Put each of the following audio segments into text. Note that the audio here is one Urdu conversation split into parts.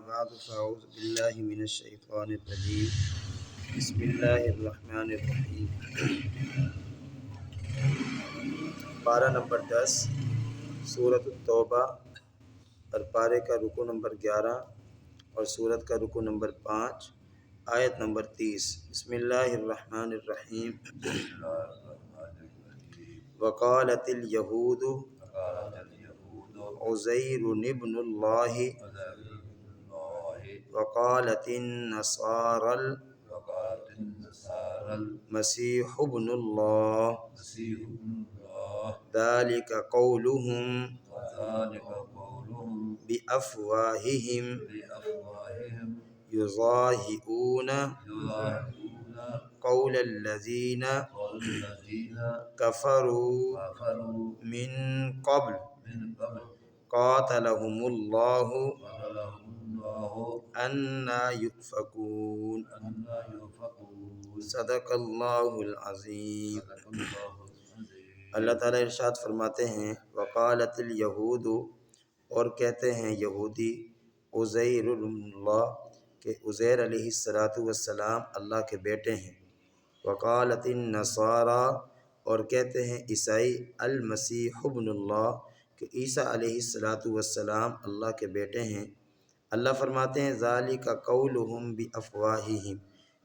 بعد فاعوذ باللہ من الشیطان الرجیم بسم اللہ الرحمن الرحیم۔ پارہ نمبر 10 سورۃ التوبہ اور پارے کا رکوع نمبر 11 اور سورت کا رکوع نمبر 5 آیت نمبر 30۔ بسم اللہ الرحمن الرحیم۔ وقالت الیہود عزیر ابن اللہ وقالت النصارى المسیح ابن اللہ ذلك قولهم بأفواہہم یضاہئون قول الذین کفروا من قبل قاتلهم اللہ انا یؤفکون۔ صدق اللہ العظیم۔ اللہ تعالیٰ ارشاد فرماتے ہیں وقالت الیہود، اور کہتے ہیں یہودی، عزیر اللہ، کہ عزیر علیہ السلام اللہ کے بیٹے ہیں۔ وقالت النصارى، اور کہتے ہیں عیسائی، المسیح ابن اللہ، کہ عیسیٰ علیہ السلام اللہ کے بیٹے ہیں۔ اللہ فرماتے ہیں ذالک قولہم بافواہہم،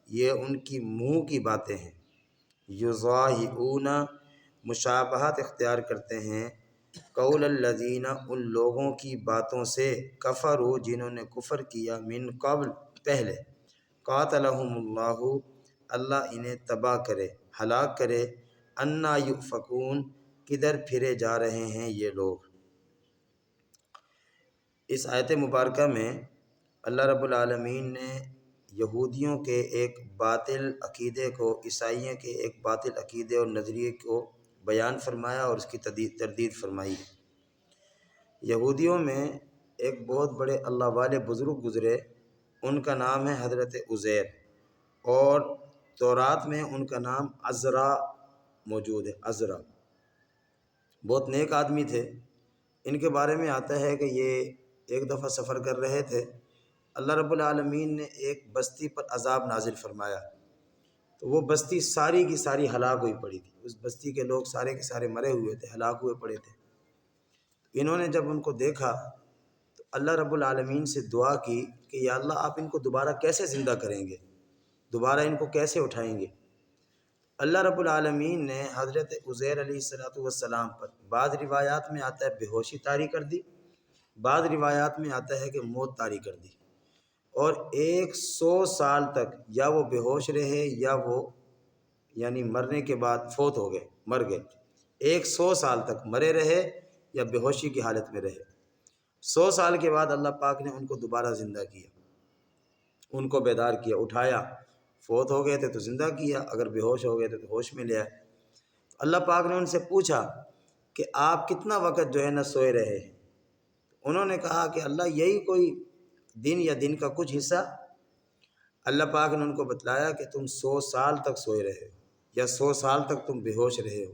یہ ان کی منہ کی باتیں ہیں۔ یضاہئون، مشابہت اختیار کرتے ہیں، قول الذین، ان لوگوں کی باتوں سے، کفروا، جنہوں نے کفر کیا، من قبل، پہلے، قاتلہم اللہ، اللہ انہیں تباہ کرے، ہلاک کرے، انا یؤفکون، کدھر پھرے جا رہے ہیں یہ لوگ۔ اس آیت مبارکہ میں اللہ رب العالمین نے یہودیوں کے ایک باطل عقیدے کو، عیسائیوں کے ایک باطل عقیدے اور نظریے کو بیان فرمایا اور اس کی تردید فرمائی۔ یہودیوں میں ایک بہت بڑے اللہ والے بزرگ گزرے، ان کا نام ہے حضرت عزیر، اور تورات میں ان کا نام عزرا موجود ہے۔ عزرا بہت نیک آدمی تھے۔ ان کے بارے میں آتا ہے کہ یہ ایک دفعہ سفر کر رہے تھے، اللہ رب العالمین نے ایک بستی پر عذاب نازل فرمایا، تو وہ بستی ساری کی ساری ہلاک ہوئی پڑی تھی۔ اس بستی کے لوگ سارے کے سارے مرے ہوئے تھے، ہلاک ہوئے پڑے تھے۔ انہوں نے جب ان کو دیکھا تو اللہ رب العالمین سے دعا کی کہ یا اللہ، آپ ان کو دوبارہ کیسے زندہ کریں گے، دوبارہ ان کو کیسے اٹھائیں گے۔ اللہ رب العالمین نے حضرت عزیر علیہ السلام پر، بعض روایات میں آتا ہے بے ہوشی طاری کر دی، بعض روایات میں آتا ہے کہ موت طاری کر دی، اور 100 سال تک یا وہ بے ہوش رہے یا وہ یعنی مرنے کے بعد فوت ہو گئے، مر گئے۔ 100 سال تک مرے رہے یا بے ہوشی کی حالت میں رہے۔ 100 سال کے بعد اللہ پاک نے ان کو دوبارہ زندہ کیا، ان کو بیدار کیا، اٹھایا۔ فوت ہو گئے تھے تو زندہ کیا، اگر بے ہوش ہو گئے تھے تو ہوش میں لے آئے۔ اللہ پاک نے ان سے پوچھا کہ آپ کتنا وقت جو ہے نا سوئے رہے ہیں؟ انہوں نے کہا کہ اللہ یہی کوئی دن یا دن کا کچھ حصہ۔ اللہ پاک نے ان کو بتلایا کہ تم 100 سال تک سوئے رہے ہو یا 100 سال تک تم بے ہوش رہے ہو۔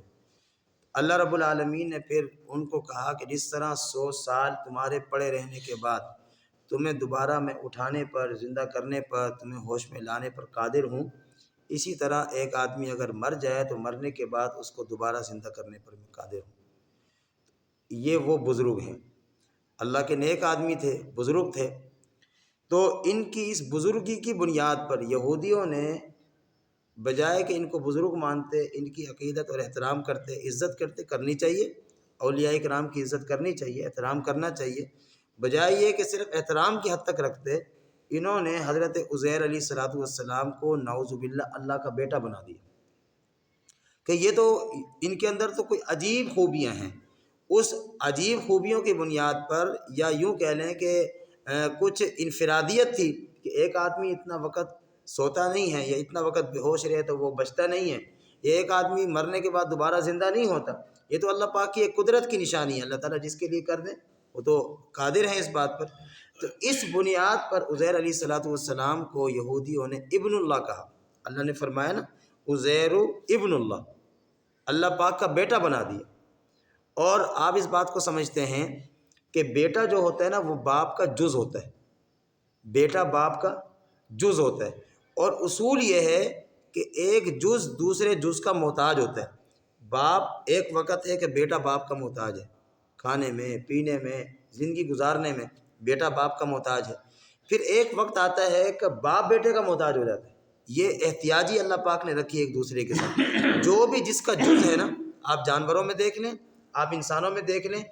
اللہ رب العالمین نے پھر ان کو کہا کہ جس طرح 100 سال تمہارے پڑے رہنے کے بعد تمہیں دوبارہ میں اٹھانے پر، زندہ کرنے پر، تمہیں ہوش میں لانے پر قادر ہوں، اسی طرح ایک آدمی اگر مر جائے تو مرنے کے بعد اس کو دوبارہ زندہ کرنے پر میں قادر ہوں۔ یہ وہ بزرگ ہیں، اللہ کے نیک آدمی تھے، بزرگ تھے۔ تو ان کی اس بزرگی کی بنیاد پر یہودیوں نے بجائے کہ ان کو بزرگ مانتے، ان کی عقیدت اور احترام کرتے، عزت کرتے، کرنی چاہیے، اولیاء کرام کی عزت کرنی چاہیے، احترام کرنا چاہیے، بجائے یہ کہ صرف احترام کی حد تک رکھتے، انہوں نے حضرت عزیر علیہ السلام کو نعوذ باللہ اللہ کا بیٹا بنا دیا کہ یہ تو ان کے اندر تو کوئی عجیب خوبیاں ہیں۔ اس عجیب خوبیوں کی بنیاد پر، یا یوں کہہ لیں کہ کچھ انفرادیت تھی کہ ایک آدمی اتنا وقت سوتا نہیں ہے یا اتنا وقت بے ہوش رہے تو وہ بچتا نہیں ہے، یہ ایک آدمی مرنے کے بعد دوبارہ زندہ نہیں ہوتا، یہ تو اللہ پاک کی ایک قدرت کی نشانی ہے۔ اللہ تعالیٰ جس کے لیے کر دیں وہ تو قادر ہیں اس بات پر۔ تو اس بنیاد پر عزیر علیہ السلام کو یہودیوں نے ابن اللہ کہا۔ اللہ نے فرمایا نا عزیر ابن اللہ، اللہ پاک کا بیٹا بنا دیا۔ اور آپ اس بات کو سمجھتے ہیں کہ بیٹا جو ہوتا ہے نا وہ باپ کا جز ہوتا ہے، بیٹا باپ کا جز ہوتا ہے، اور اصول یہ ہے کہ ایک جز دوسرے جز کا محتاج ہوتا ہے۔ باپ ایک وقت ہے کہ بیٹا باپ کا محتاج ہے، کھانے میں، پینے میں، زندگی گزارنے میں بیٹا باپ کا محتاج ہے۔ پھر ایک وقت آتا ہے کہ باپ بیٹے کا محتاج ہو جاتا ہے۔ یہ احتیاجی اللہ پاک نے رکھی ہے ایک دوسرے کے ساتھ۔ جو بھی جس کا جز ہے نا، آپ جانوروں میں دیکھ لیں، آپ انسانوں میں دیکھ لیں،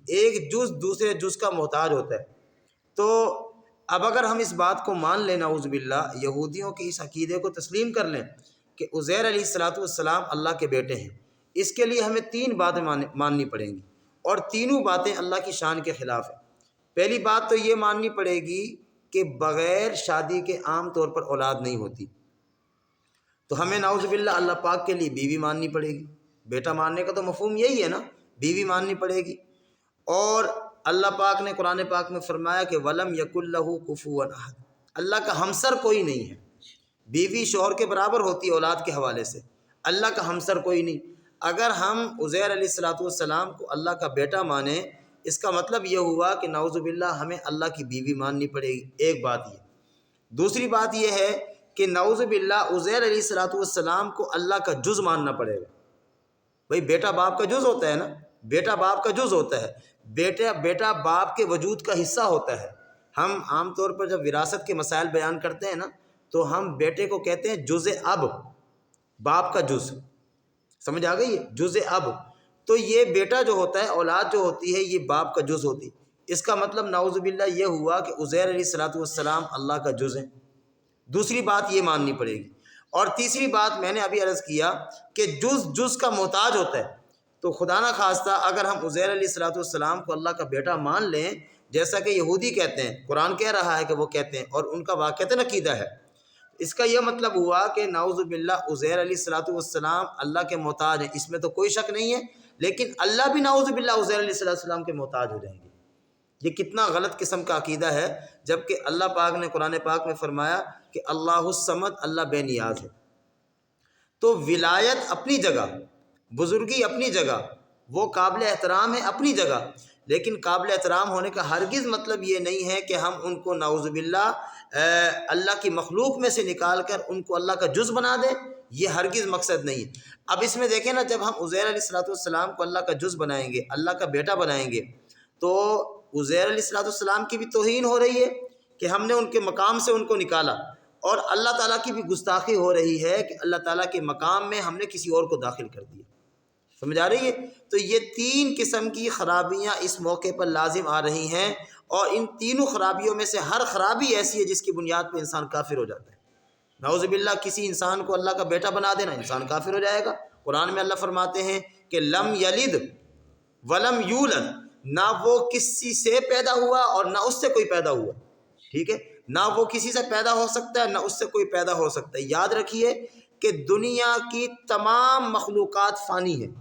ایک جز دوسرے جز کا محتاج ہوتا ہے۔ تو اب اگر ہم اس بات کو مان لیں، نعوذ باللہ، یہودیوں کے اس عقیدے کو تسلیم کر لیں کہ عزیر علیہ السلام اللہ کے بیٹے ہیں، اس کے لیے ہمیں 3 باتیں ماننی پڑیں گی، اور تینوں باتیں اللہ کی شان کے خلاف ہیں۔ پہلی بات تو یہ ماننی پڑے گی کہ بغیر شادی کے عام طور پر اولاد نہیں ہوتی، تو ہمیں نعوذ باللہ اللہ پاک کے لیے بیوی ماننی پڑے گی۔ بیٹا ماننے کا تو مفہوم یہی ہے نا، بیوی ماننی پڑے گی۔ اور اللہ پاک نے قرآن پاک میں فرمایا کہ وَلَمْ يَكُنْ لَهُ كُفُوًا أَحَدٌ، اللہ کا ہمسر کوئی نہیں ہے۔ بیوی شوہر کے برابر ہوتی ہے اولاد کے حوالے سے، اللہ کا ہمسر کوئی نہیں۔ اگر ہم عزیر علیہ السلام کو اللہ کا بیٹا مانیں، اس کا مطلب یہ ہوا کہ نعوذ باللہ ہمیں اللہ کی بیوی ماننی پڑے گی۔ ایک بات یہ۔ دوسری بات یہ ہے کہ نعوذ باللہ عزیر علیہ السلام کو اللہ کا جز ماننا پڑے گا۔ بھئی بیٹا باپ کا جز ہوتا ہے نا، بیٹا باپ کا جز ہوتا ہے، بیٹا باپ کے وجود کا حصہ ہوتا ہے۔ ہم عام طور پر جب وراثت کے مسائل بیان کرتے ہیں نا، تو ہم بیٹے کو کہتے ہیں جز اب، باپ کا جز، سمجھ آ گئی ہے، جز اب۔ تو یہ بیٹا جو ہوتا ہے، اولاد جو ہوتی ہے، یہ باپ کا جز ہوتی ہے۔ اس کا مطلب نعوذ باللہ یہ ہوا کہ عزیر علیہ السلام اللہ کا جز ہے۔ دوسری بات یہ ماننی پڑے گی۔ اور تیسری بات میں نے ابھی عرض کیا کہ جز کا محتاج ہوتا ہے، تو خدا نہ خواستہ اگر ہم عزیر علیہ السلام کو اللہ کا بیٹا مان لیں، جیسا کہ یہودی کہتے ہیں، قرآن کہہ رہا ہے کہ وہ کہتے ہیں، اور ان کا واقعتاً عقیدہ ہے، اس کا یہ مطلب ہوا کہ نعوذ باللہ عزیر علیہ السلام اللہ کے محتاج ہیں، اس میں تو کوئی شک نہیں ہے، لیکن اللہ بھی نعوذ باللہ عزیر علیہ السلام کے محتاج ہو جائیں گے۔ یہ کتنا غلط قسم کا عقیدہ ہے، جبکہ اللہ پاک نے قرآن پاک میں فرمایا کہ اللہ الصمد، اللہ بے نیاز ہے۔ تو ولایت اپنی جگہ، بزرگی اپنی جگہ، وہ قابل احترام ہے اپنی جگہ، لیکن قابل احترام ہونے کا ہرگز مطلب یہ نہیں ہے کہ ہم ان کو نعوذ باللہ اللہ کی مخلوق میں سے نکال کر ان کو اللہ کا جز بنا دیں، یہ ہرگز مقصد نہیں ہے۔ اب اس میں دیکھیں نا، جب ہم عزیر علیہ السلام کو اللہ کا جز بنائیں گے، اللہ کا بیٹا بنائیں گے، تو عزیر علیہ السلام کی بھی توہین ہو رہی ہے کہ ہم نے ان کے مقام سے ان کو نکالا، اور اللہ تعالیٰ کی بھی گستاخی ہو رہی ہے کہ اللہ تعالیٰ کے مقام میں ہم نے کسی اور کو داخل کر دیا۔ سمجھ آ رہی ہے؟ تو یہ 3 قسم کی خرابیاں اس موقع پر لازم آ رہی ہیں، اور ان تینوں خرابیوں میں سے ہر خرابی ایسی ہے جس کی بنیاد پہ انسان کافر ہو جاتا ہے۔ نعوذ باللہ کسی انسان کو اللہ کا بیٹا بنا دینا، انسان کافر ہو جائے گا۔ قرآن میں اللہ فرماتے ہیں کہ لم یلد ولم یولد، نہ وہ کسی سے پیدا ہوا اور نہ اس سے کوئی پیدا ہوا، ٹھیک ہے؟ نہ وہ کسی سے پیدا ہو سکتا ہے، نہ اس سے کوئی پیدا ہو سکتا ہے۔ یاد رکھیے کہ دنیا کی تمام مخلوقات فانی ہیں۔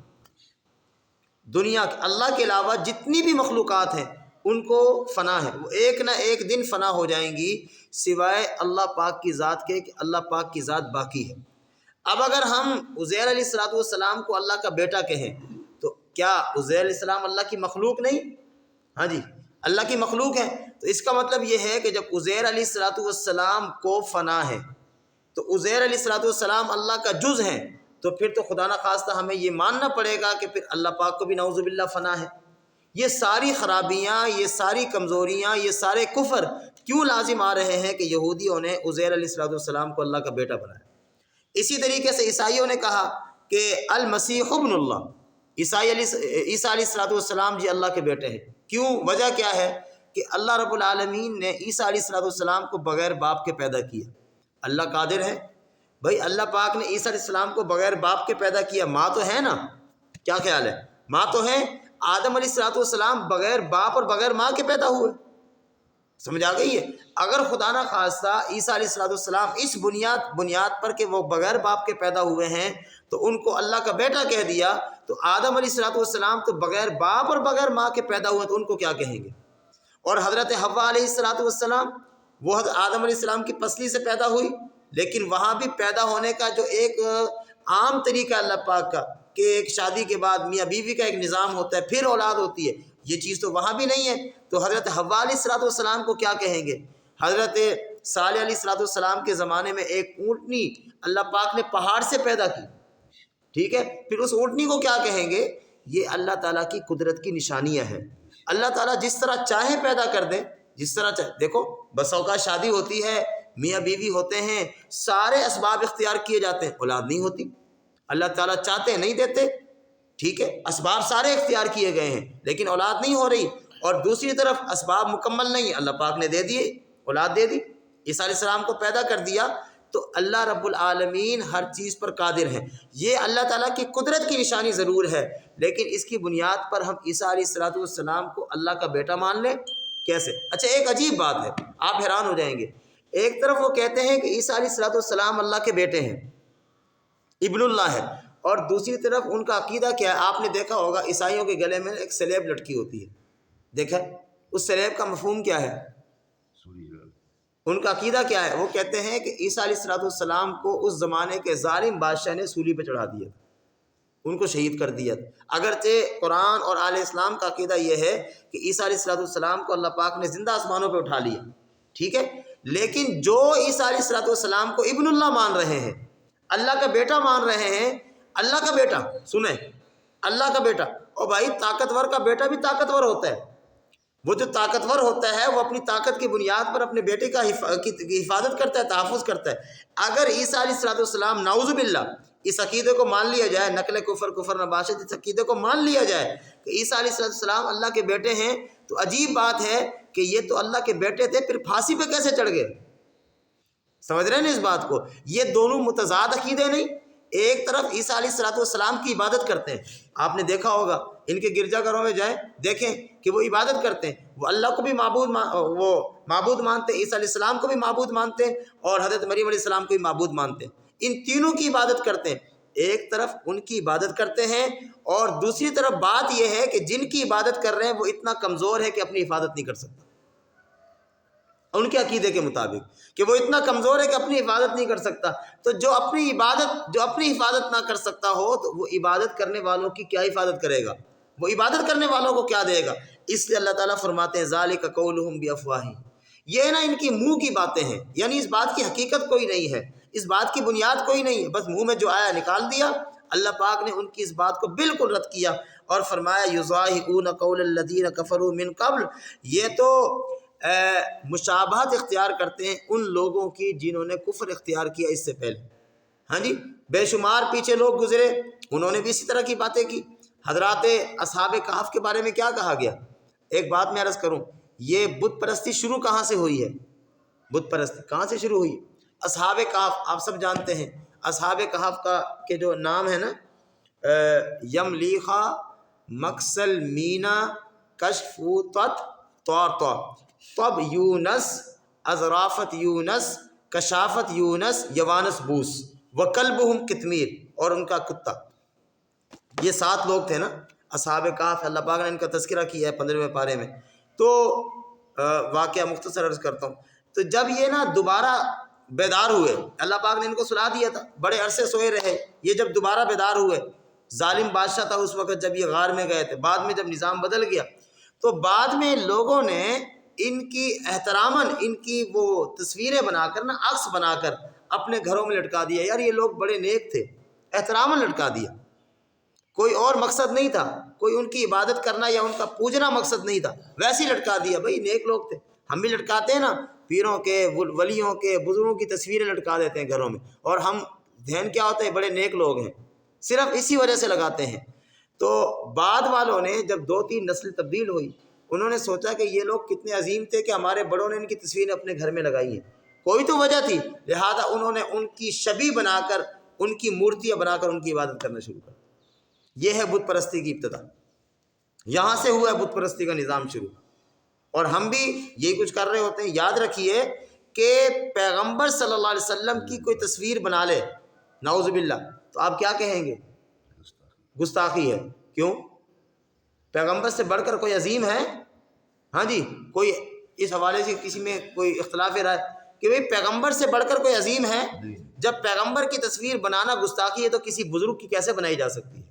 دنیا اللہ کے علاوہ جتنی بھی مخلوقات ہیں ان کو فنا ہے، وہ ایک نہ ایک دن فنا ہو جائیں گی، سوائے اللہ پاک کی ذات کے، کہ اللہ پاک کی ذات باقی ہے۔ اب اگر ہم عزیر علیہ السلام کو اللہ کا بیٹا کہیں، تو کیا عزیر علیہ السلام اللہ کی مخلوق نہیں؟ ہاں جی، اللہ کی مخلوق ہے۔ تو اس کا مطلب یہ ہے کہ جب عزیر علیہ السلام کو فنا ہے، تو عزیر علیہ السلام اللہ کا جز ہیں، تو پھر تو خدا نہ خواستہ ہمیں یہ ماننا پڑے گا کہ پھر اللہ پاک کو بھی نعوذ باللہ فنا ہے۔ یہ ساری خرابیاں، یہ ساری کمزوریاں، یہ سارے کفر کیوں لازم آ رہے ہیں کہ یہودیوں نے عزیر علیہ السلام کو اللہ کا بیٹا بنایا۔ اسی طریقے سے عیسائیوں نے کہا کہ المسیح ابن اللہ، عیسیٰ علیہ السلام جی اللہ کے بیٹے ہیں۔ کیوں؟ وجہ کیا ہے کہ اللہ رب العالمین نے عیسیٰ علیہ السلام کو بغیر باپ کے پیدا کیا۔ اللہ قادر ہے، بھائی اللہ پاک نے عیسیٰ علیہ السلام کو بغیر باپ کے پیدا کیا، ماں تو ہے نا؟ کیا خیال ہے؟ ماں تو ہے۔ آدم علیہ السلام بغیر باپ اور بغیر ماں کے پیدا ہوئے، سمجھ آ گئی ہے؟ اگر خدا نہ خواستہ عیسیٰ علیہ السلام اس بنیاد پر کہ وہ بغیر باپ کے پیدا ہوئے ہیں تو ان کو اللہ کا بیٹا کہہ دیا، تو آدم علیہ السلام تو بغیر باپ اور بغیر ماں کے پیدا ہوئے، تو ان کو کیا کہیں گے؟ اور حضرت حوا علیہ السلام، وہ حضرت آدم علیہ السلام کی پسلی سے پیدا ہوئی، لیکن وہاں بھی پیدا ہونے کا جو ایک عام طریقہ اللہ پاک کا کہ ایک شادی کے بعد میاں بیوی کا ایک نظام ہوتا ہے، پھر اولاد ہوتی ہے، یہ چیز تو وہاں بھی نہیں ہے۔ تو حضرت حوا علیہ السلام کو کیا کہیں گے؟ حضرت صالح علیہ السلام کے زمانے میں ایک اونٹنی اللہ پاک نے پہاڑ سے پیدا کی، ٹھیک ہے، پھر اس اونٹنی کو کیا کہیں گے؟ یہ اللہ تعالیٰ کی قدرت کی نشانیاں ہیں۔ اللہ تعالیٰ جس طرح چاہے پیدا کر دیں، جس طرح چاہے۔ دیکھو بس اوقات شادی ہوتی ہے، میاں بیوی ہوتے ہیں، سارے اسباب اختیار کیے جاتے ہیں، اولاد نہیں ہوتی۔ اللہ تعالیٰ چاہتے نہیں دیتے، ٹھیک ہے، اسباب سارے اختیار کیے گئے ہیں لیکن اولاد نہیں ہو رہی، اور دوسری طرف اسباب مکمل نہیں، اللہ پاک نے دے دیے، اولاد دے دی، عیسیٰ علیہ السلام کو پیدا کر دیا۔ تو اللہ رب العالمین ہر چیز پر قادر ہے۔ یہ اللہ تعالیٰ کی قدرت کی نشانی ضرور ہے، لیکن اس کی بنیاد پر ہم عیسیٰ علیہ السلام کو اللہ کا بیٹا مان لیں کیسے؟ اچھا ایک عجیب بات ہے، آپ حیران ہو جائیں گے۔ ایک طرف وہ کہتے ہیں کہ عیسیٰ علیہ السلام اللہ کے بیٹے ہیں، ابن اللہ ہے، اور دوسری طرف ان کا عقیدہ کیا ہے؟ آپ نے دیکھا ہوگا عیسائیوں کے گلے میں ایک سلیب لٹکی ہوتی ہے، دیکھا اس سلیب کا مفہوم کیا ہے؟ ان کا عقیدہ کیا ہے؟ وہ کہتے ہیں کہ عیسیٰ علیہ السلام کو اس زمانے کے ظالم بادشاہ نے سولی پہ چڑھا دیا، ان کو شہید کر دیا۔ اگرچہ قرآن اور آل اسلام کا عقیدہ یہ ہے کہ عیسیٰ علیہ السلام کو اللہ پاک نے زندہ آسمانوں پہ اٹھا لیا، ٹھیک ہے، لیکن جو عیسیٰ علیہ السلام کو ابن اللہ مان رہے ہیں، اللہ کا بیٹا مان رہے ہیں، اللہ کا بیٹا، سنیں، اللہ کا بیٹا، اور بھائی طاقتور کا بیٹا بھی طاقتور ہوتا ہے، وہ جو طاقتور ہوتا ہے وہ اپنی طاقت کی بنیاد پر اپنے بیٹے کا حفاظت کرتا ہے، تحفظ کرتا ہے۔ اگر عیسیٰ علیہ السلام نعوذ باللہ اس عقیدے کو مان لیا جائے، نقل کفر نباشت، اس عقیدے کو مان لیا جائے کہ عیسیٰ علیہ السلام اللہ کے بیٹے ہیں، تو عجیب بات ہے کہ یہ تو اللہ کے بیٹے تھے، پھر پھانسی پہ کیسے چڑھ گئے؟ سمجھ رہے ہیں نا اس بات کو؟ یہ دونوں متضاد عقیدے نہیں۔ ایک طرف عیسیٰ علیہ السلام کی عبادت کرتے ہیں، آپ نے دیکھا ہوگا ان کے گرجا گھروں میں جائیں دیکھیں کہ وہ عبادت کرتے ہیں، وہ اللہ کو بھی معبود مانتے ہیں، عیسیٰ علیہ السلام کو بھی معبود مانتے ہیں، اور حضرت مریم علیہ السلام کو بھی معبود مانتے ہیں، ان تینوں کی عبادت کرتے ہیں۔ ایک طرف ان کی عبادت کرتے ہیں اور دوسری طرف بات یہ ہے کہ جن کی عبادت کر رہے ہیں وہ اتنا کمزور ہے کہ اپنی حفاظت نہیں کر سکتا، ان کے عقیدے کے مطابق کہ وہ اتنا کمزور ہے کہ اپنی حفاظت نہیں کر سکتا۔ تو جو اپنی حفاظت نہ کر سکتا ہو تو وہ عبادت کرنے والوں کی کیا حفاظت کرے گا؟ وہ عبادت کرنے والوں کو کیا دے گا؟ اس لیے اللہ تعالیٰ فرماتے ہیں ذالک قولہم بافواہہم، یہ نا ان کی منہ کی باتیں ہیں، یعنی اس بات کی حقیقت کوئی نہیں ہے، اس بات کی بنیاد کوئی نہیں ہے، بس منہ میں جو آیا نکال دیا۔ اللہ پاک نے ان کی اس بات کو بالکل رد کیا اور فرمایا یضاہئون قول الذین کفروا من قبل، یہ تو مشابہت اختیار کرتے ہیں ان لوگوں کی جنہوں نے کفر اختیار کیا اس سے پہلے۔ ہاں جی، بے شمار پیچھے لوگ گزرے، انہوں نے بھی اسی طرح کی باتیں کی۔ حضرات اصحاب کہف کے بارے میں کیا کہا گیا؟ ایک بات میں عرض کروں، یہ بت پرستی شروع کہاں سے ہوئی ہے؟ بت پرستی کہاں سے شروع ہوئی؟ اصحاب کہف آپ سب جانتے ہیں، اصحاب کہف کا کے جو نام ہے نا، یملیخا، مکسل، مینا، کشفوتت، طور، طب یونس، ازرافت یونس، کشافت یونس، یوانس بوس، وکلبہم قطمیر، اور ان کا کتا۔ یہ 7 لوگ تھے نا اصحاب کہف، اللہ پاک نے ان کا تذکرہ کیا ہے 15ویں پارے میں۔ تو واقعہ مختصر عرض کرتا ہوں، تو جب یہ نا دوبارہ بیدار ہوئے، اللہ پاک نے ان کو سلا دیا تھا، بڑے عرصے سوئے رہے، یہ جب دوبارہ بیدار ہوئے، ظالم بادشاہ تھا اس وقت جب یہ غار میں گئے تھے، بعد میں جب نظام بدل گیا تو بعد میں لوگوں نے ان کی احتراماً ان کی وہ تصویریں بنا کر نا، عکس بنا کر اپنے گھروں میں لٹکا دیا۔ یار یہ لوگ بڑے نیک تھے، احتراماً لٹکا دیا، کوئی اور مقصد نہیں تھا، کوئی ان کی عبادت کرنا یا ان کا پوجنا مقصد نہیں تھا، ویسے ہی لٹکا دیا۔ بھائی نیک لوگ تھے، ہم بھی لٹکاتے ہیں نا، پیروں کے، ولیوں کے، بزرگوں کی تصویریں لٹکا دیتے ہیں گھروں میں، اور ہم ذہن کیا ہوتا ہے بڑے نیک لوگ ہیں، صرف اسی وجہ سے لگاتے ہیں۔ تو بعد والوں نے جب 2-3 نسل تبدیل ہوئی، انہوں نے سوچا کہ یہ لوگ کتنے عظیم تھے کہ ہمارے بڑوں نے ان کی تصویریں اپنے گھر میں لگائی ہیں، کوئی تو وجہ تھی، لہذا انہوں نے ان کی شبیہ بنا کر، ان کی مورتیاں بنا کر ان کی عبادت کرنا شروع کر۔ یہ ہے بت پرستی کی ابتدا، یہاں سے ہوا ہے بت پرستی کا نظام شروع، اور ہم بھی یہی کچھ کر رہے ہوتے ہیں۔ یاد رکھیے کہ پیغمبر صلی اللہ علیہ وسلم کی کوئی تصویر بنا لے نعوذ باللہ تو آپ کیا کہیں گے؟ گستاخی ہے۔ کیوں؟ پیغمبر سے بڑھ کر کوئی عظیم ہے؟ ہاں جی، کوئی اس حوالے سے کسی میں کوئی اختلاف رائے کہ بھئی پیغمبر سے بڑھ کر کوئی عظیم ہے؟ جب پیغمبر کی تصویر بنانا گستاخی ہے تو کسی بزرگ کی کیسے بنائی جا سکتی ہے؟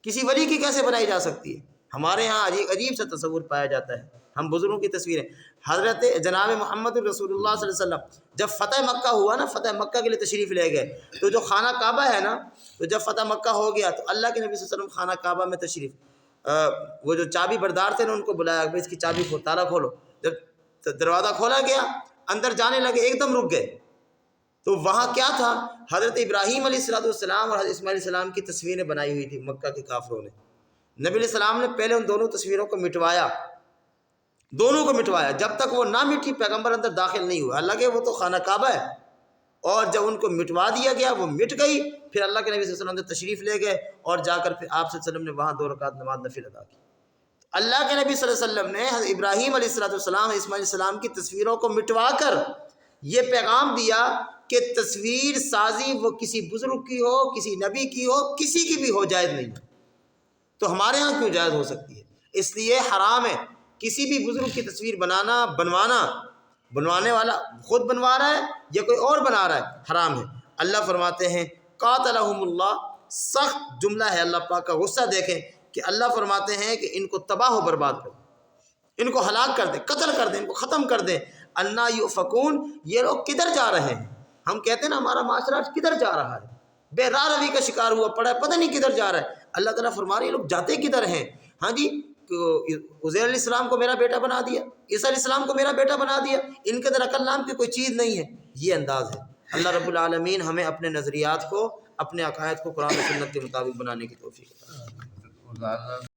کسی ولی کی کیسے بنائی جا سکتی ہے؟ ہمارے ہاں عجیب سا تصور پایا جاتا ہے۔ ہم بزرگوں کی تصویریں. حضرت جناب محمد رسول اللہ صلی اللہ علیہ وسلم جب فتح مکہ ہوا نا، فتح مکہ کے لیے تشریف لے گئے، تو جو خانہ کعبہ ہے نا، تو جب فتح مکہ ہو گیا تو اللہ کے نبی صلی اللہ علیہ وسلم خانہ کعبہ میں تشریف، وہ جو چابی بردار تھے نا ان کو بلایا کہ اس کی چابی کو تالا کھولو. جب دروازہ کھولا گیا اندر جانے لگے، ایک دم رک گئے. تو وہاں کیا تھا، حضرت ابراہیم علیہ السلام اور حضرت اسماعیل علیہ السلام کی تصویریں بنائی ہوئی تھی مکہ کے کافروں نے. نبی علیہ السلام نے پہلے ان دونوں تصویروں کو مٹوایا، دونوں کو مٹوایا. جب تک وہ نہ مٹی پیغمبر اندر داخل نہیں ہوا. حالانکہ وہ تو خانہ کعبہ ہے، اور جب ان کو مٹوا دیا گیا وہ مٹ گئی. پھر اللہ کے نبی صلی اللہ علیہ وسلم نے تشریف لے گئے اور جا کر پھر آپ صلی اللہ علیہ وسلم نے وہاں 2 رکعت نماز نفل ادا کی. اللہ کے نبی صلی اللہ علیہ وسلم نے حضرت ابراہیم علیہ السلام اسماعیل علیہ السلام کی تصویروں کو مٹوا کر یہ پیغام دیا کہ تصویر سازی وہ کسی بزرگ کی ہو، کسی نبی کی ہو، کسی کی بھی ہو، جائز نہیں. تو ہمارے ہاں کیوں جائز ہو سکتی ہے؟ اس لیے حرام ہے کسی بھی بزرگ کی تصویر بنانا، بنوانا. بنوانے والا خود بنوا رہا ہے یا کوئی اور بنا رہا ہے، حرام ہے. اللہ فرماتے ہیں قاتلہم اللہ، سخت جملہ ہے اللہ پاک کا، غصہ دیکھیں کہ اللہ فرماتے ہیں کہ ان کو تباہ و برباد کر دیں، ان کو ہلاک کر دیں، قتل کر دیں، ان کو ختم کر دیں. انا یؤفکون، یہ لوگ کدھر جا رہے ہیں؟ ہم کہتے ہیں نا ہمارا معاشرہ آج کدھر جا رہا ہے، بے راہ روی کا شکار ہوا پڑا ہے، پتہ نہیں کدھر جا رہا ہے. اللہ تعالیٰ فرما رہے ہیں یہ لوگ جاتے کدھر ہیں. ہاں جی، عزیر علیہ السلام کو میرا بیٹا بنا دیا، عیسیٰ علیہ السلام کو میرا بیٹا بنا دیا، ان کے اندر عقل نام کی کوئی چیز نہیں ہے. یہ انداز ہے. اللہ رب العالمین ہمیں اپنے نظریات کو، اپنے عقائد کو قرآن و سنت کے مطابق بنانے کی توفیق عطا فرمائے.